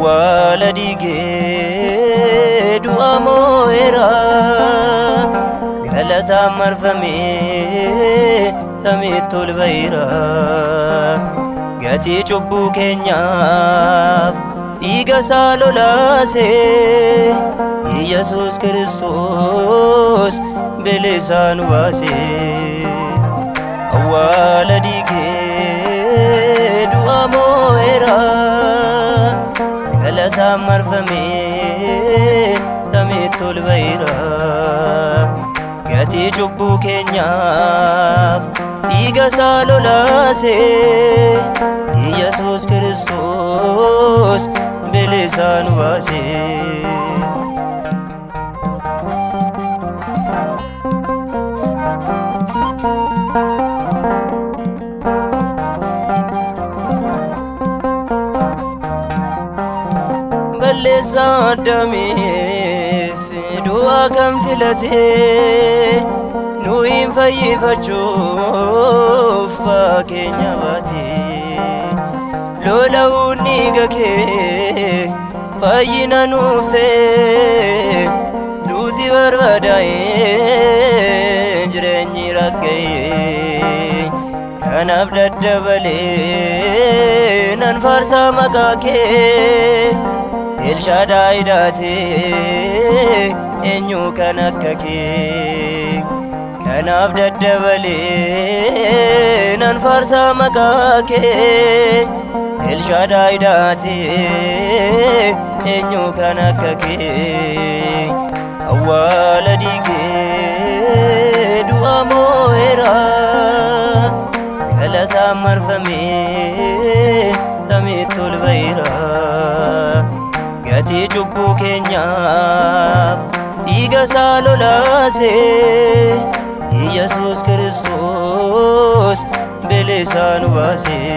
awwaala dhiigee du'a moo'eera galataan marfamee samiitti ol ba'eera gatii cubbuu keenyaaf dhiiga isaa lolaasee Yesuus Kiristoos bilisaa nu baasee awwaala dhiigee du'a moo'eera galataan marfamee samiitti ol ba'eera gatii cubbuu keenyaaf dhiiga isaa lolaasee Yesuus Kiristoos bilisaa nu baasee balleessaa Addaamiif du'a kan filatee nu hin fayyifachuuf bakkeenya baatee lola'uun dhiiga kee fayyina nuuf ta'e nuti barbaadaa'ee jireenyi ragga'ee kanaaf daddabalee nan faarsaa maqaa kee El Shaddai daatee eenyu kan akka kee kanaaf daddabalee nan faarsaa maqaa kee El Shaddai daatee eenyu kan akka kee awwaala dhiigee du'a moo'eera galataan marfamee samiitti ol ba'eera gatii cubbuu keenyaaf dhiiga isaa lolaasee Yesuus Kiristoos bilisaa nu baasee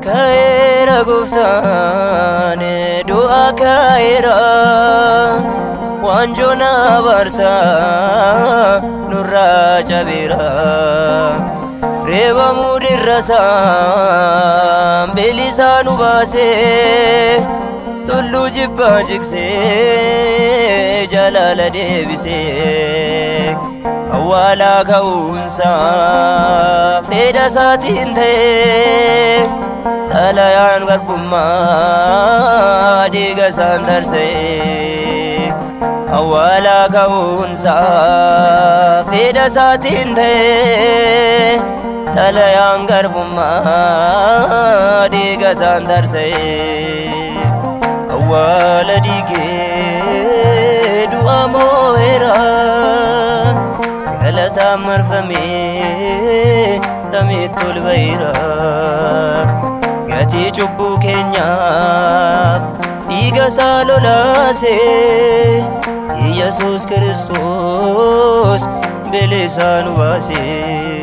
ka'eera Gooftaan du'a ka'eera waanjoo na abaarsaa nurraa cabeera reebamuu dirrasaa bilisaa nu baasee tulluu jibbaa jigsee jalaala deebisee awwaalaa ka'uunsaa fedha isaatiin ta'ee dhalayaan garbummaa dhiiga isaan tarsee awwaalaa ka'uunsaa fedha isaatiin ta'ee dhalayaan garbummaa dhiiga isaan tarsee awwaala dhiigee du'a moo'eera galataan marfamee samiitti ol ba'eera gatii cubbuu keenyaaf dhiiga isaa lolaasee Yesuus Kiristoos bilisaa nu baasee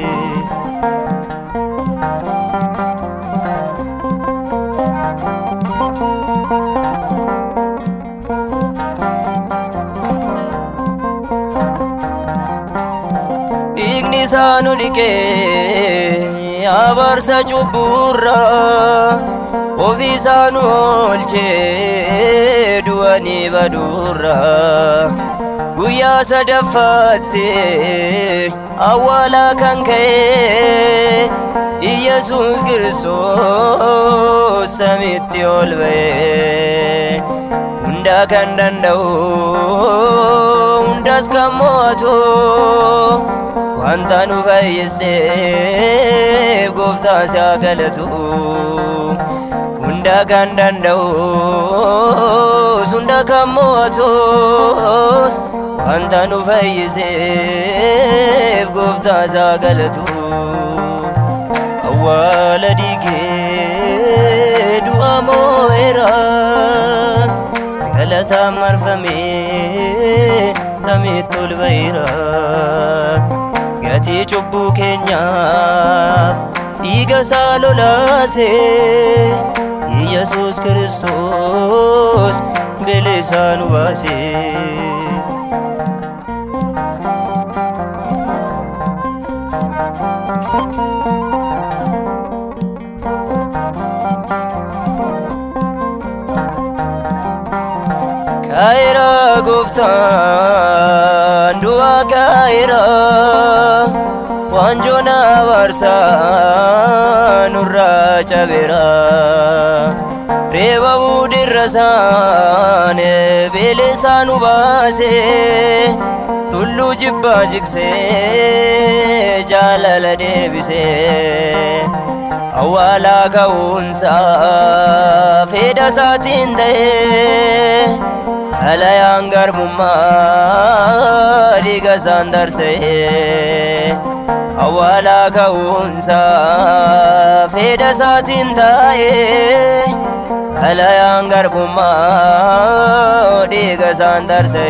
dhiigni isaa nu dhiqee abaarsa cubbuurraa ofii isaa nu oolchee du'anii baduurraa guyyaa sadaffaatti awwaalaa kan ka'e Yesuus Kiristoos samiitti ol ba'ee hunda kan danda'u hundas kan mo'atu wanta nu fayyisteef Gooftaan si haa galatu hunda kan danda'us hunda kan mo'atus wanta nu fayyiseef Gooftaan si haa galatu awwaala dhiigee du'a moo'eera galataan marfamee samiitti ol ba'eera gatii cubbuu keenyaaf dhiiga isaa lolaasee ኢየሱስ ክርስቶስ bilisa nu baase kaira goftaan du'a kaira wanjona barsa nurra chabera reba budirrasane bilisa nu baase tullu jibba jikse jalala debise awala kaunsa feda satin dae alayan garbumma diga sandarse awala kaunsa feda satin dae alayan garbumma diga sandarse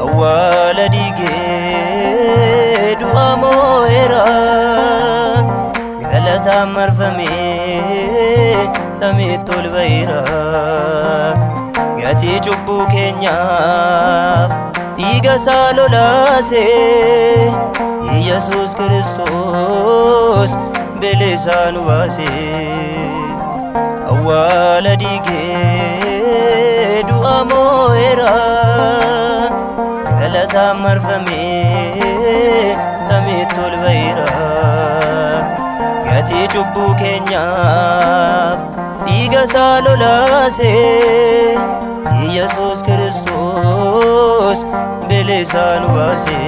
awala dige du'a moera galata marfame samitul bayra gati chubbu kenya diga salolase ኢየሱስ ክርስቶስ bilisa nu baase awala dige du'a moera galata marfame samitul bayra gati chubbu kenya diga salolase ኢየሱስ ክርስቶስ bilisa nu baase